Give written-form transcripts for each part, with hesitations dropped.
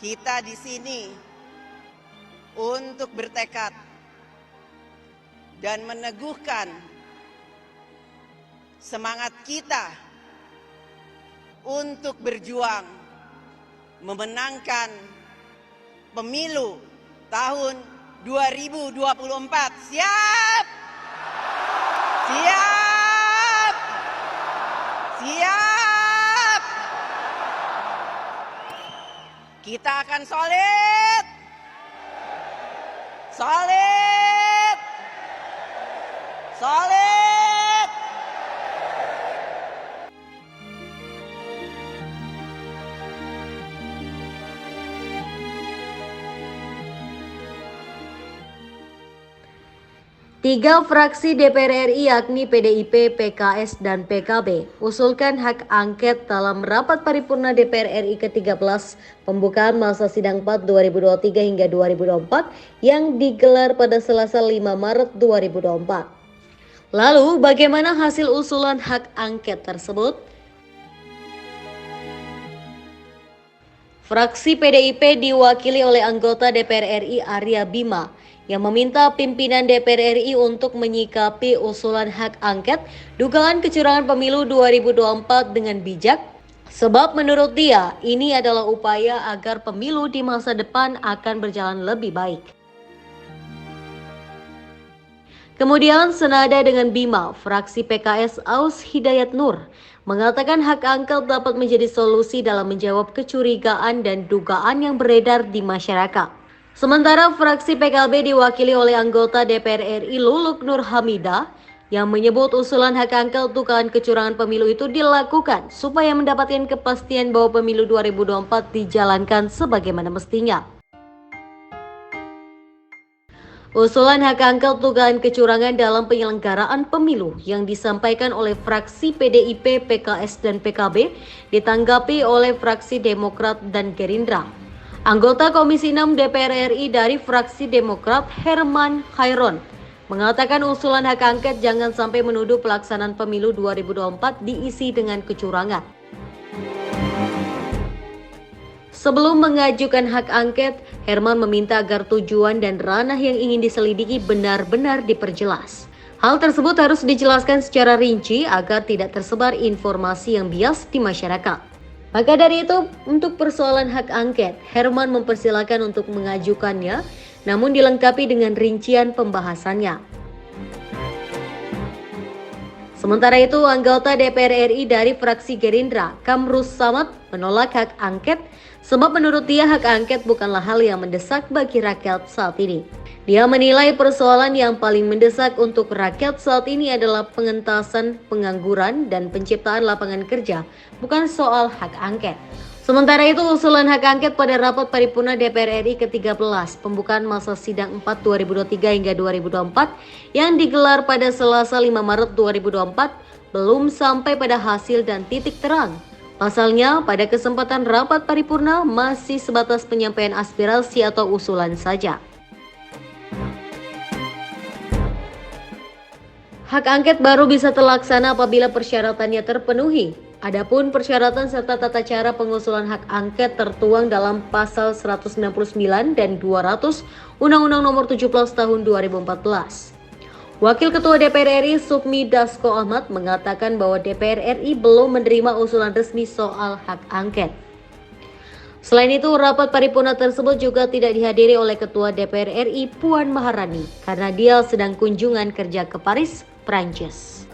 Kita di sini untuk bertekad dan meneguhkan semangat kita untuk berjuang memenangkan pemilu tahun 2024. Siap? Siap? Siap? Kita akan solid. Solid. Solid. Tiga fraksi DPR RI yakni PDIP, PKS, dan PKB usulkan hak angket dalam rapat paripurna DPR RI ke-13 pembukaan masa sidang 4 2023 hingga 2024 yang digelar pada Selasa 5 Maret 2024. Lalu bagaimana hasil usulan hak angket tersebut? Fraksi PDIP diwakili oleh anggota DPR RI Arya Bima yang meminta pimpinan DPR RI untuk menyikapi usulan hak angket dugaan kecurangan pemilu 2024 dengan bijak, sebab menurut dia ini adalah upaya agar pemilu di masa depan akan berjalan lebih baik. Kemudian senada dengan Bima, fraksi PKS Aus Hidayat Nur mengatakan hak angket dapat menjadi solusi dalam menjawab kecurigaan dan dugaan yang beredar di masyarakat. Sementara fraksi PKB diwakili oleh anggota DPR RI Luluk Nur Hamidah yang menyebut usulan hak angket dugaan kecurangan pemilu itu dilakukan supaya mendapatkan kepastian bahwa pemilu 2024 dijalankan sebagaimana mestinya. Usulan hak angket dugaan kecurangan dalam penyelenggaraan pemilu yang disampaikan oleh fraksi PDIP, PKS, dan PKB ditanggapi oleh fraksi Demokrat dan Gerindra. Anggota Komisi 6 DPR RI dari fraksi Demokrat Herman Khairon mengatakan usulan hak angket jangan sampai menuduh pelaksanaan pemilu 2024 diisi dengan kecurangan. Sebelum mengajukan hak angket, Herman meminta agar tujuan dan ranah yang ingin diselidiki benar-benar diperjelas. Hal tersebut harus dijelaskan secara rinci agar tidak tersebar informasi yang bias di masyarakat. Maka dari itu, untuk persoalan hak angket, Herman mempersilakan untuk mengajukannya, namun dilengkapi dengan rincian pembahasannya. Sementara itu, anggota DPR RI dari fraksi Gerindra, Kamrus Samad, menolak hak angket, sebab menurut dia hak angket bukanlah hal yang mendesak bagi rakyat saat ini. Dia menilai persoalan yang paling mendesak untuk rakyat saat ini adalah pengentasan pengangguran dan penciptaan lapangan kerja, bukan soal hak angket. Sementara itu, usulan hak angket pada rapat paripurna DPR RI ke-13 pembukaan masa sidang 4 2023 hingga 2024 yang digelar pada Selasa 5 Maret 2024 belum sampai pada hasil dan titik terang. Pasalnya, pada kesempatan rapat paripurna masih sebatas penyampaian aspirasi atau usulan saja. Hak angket baru bisa terlaksana apabila persyaratannya terpenuhi. Adapun persyaratan serta tata cara pengusulan hak angket tertuang dalam pasal 169 dan 200 Undang-Undang Nomor 17 Tahun 2014. Wakil Ketua DPR RI Sukmi Dasko Ahmad mengatakan bahwa DPR RI belum menerima usulan resmi soal hak angket. Selain itu, rapat paripurna tersebut juga tidak dihadiri oleh Ketua DPR RI Puan Maharani karena dia sedang kunjungan kerja ke Paris, Prancis.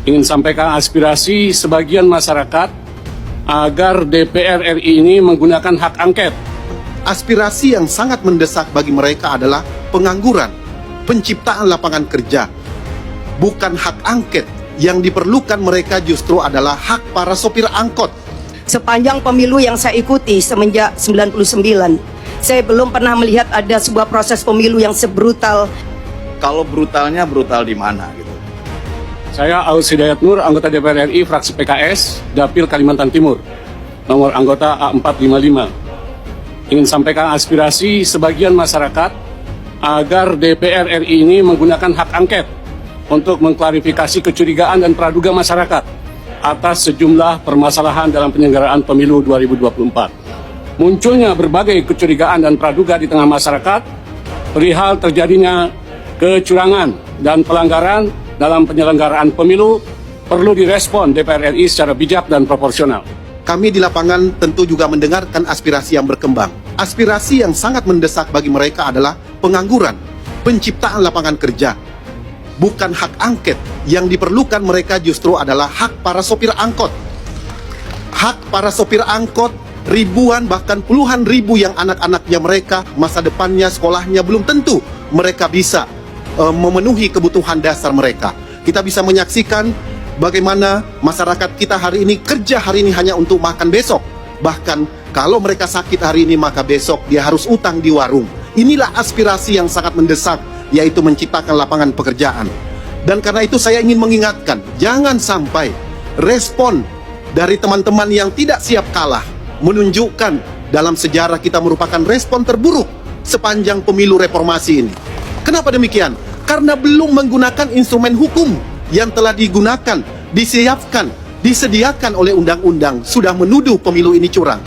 Ingin sampaikan aspirasi sebagian masyarakat agar DPR RI ini menggunakan hak angket. Aspirasi yang sangat mendesak bagi mereka adalah pengangguran, penciptaan lapangan kerja. Bukan hak angket, yang diperlukan mereka justru adalah hak para sopir angkot. Sepanjang pemilu yang saya ikuti semenjak 99, saya belum pernah melihat ada sebuah proses pemilu yang sebrutal. Kalau brutalnya brutal di mana gitu? Saya Aus Hidayat Nur, anggota DPR RI fraksi PKS, Dapil Kalimantan Timur, nomor anggota A455. Ingin sampaikan aspirasi sebagian masyarakat agar DPR RI ini menggunakan hak angket untuk mengklarifikasi kecurigaan dan praduga masyarakat atas sejumlah permasalahan dalam penyelenggaraan pemilu 2024. munculnya berbagai kecurigaan dan praduga di tengah masyarakat perihal terjadinya kecurangan dan pelanggaran dalam penyelenggaraan pemilu perlu direspon DPR RI secara bijak dan proporsional. Kami di lapangan tentu juga mendengarkan aspirasi yang berkembang. Aspirasi yang sangat mendesak bagi mereka adalah pengangguran, penciptaan lapangan kerja. Bukan hak angket, yang diperlukan mereka justru adalah hak para sopir angkot. Hak para sopir angkot, ribuan bahkan puluhan ribu yang anak-anaknya mereka, masa depannya, sekolahnya belum tentu mereka bisa memenuhi kebutuhan dasar mereka. Kita bisa menyaksikan bagaimana masyarakat kita hari ini kerja hari ini hanya untuk makan besok. Bahkan kalau mereka sakit hari ini maka besok dia harus utang di warung. Inilah aspirasi yang sangat mendesak, yaitu menciptakan lapangan pekerjaan. Dan karena itu saya ingin mengingatkan, jangan sampai respon dari teman-teman yang tidak siap kalah menunjukkan dalam sejarah kita merupakan respon terburuk sepanjang pemilu reformasi ini. Kenapa demikian? Karena belum menggunakan instrumen hukum yang telah digunakan, disiapkan, disediakan oleh undang-undang, sudah menuduh pemilu ini curang.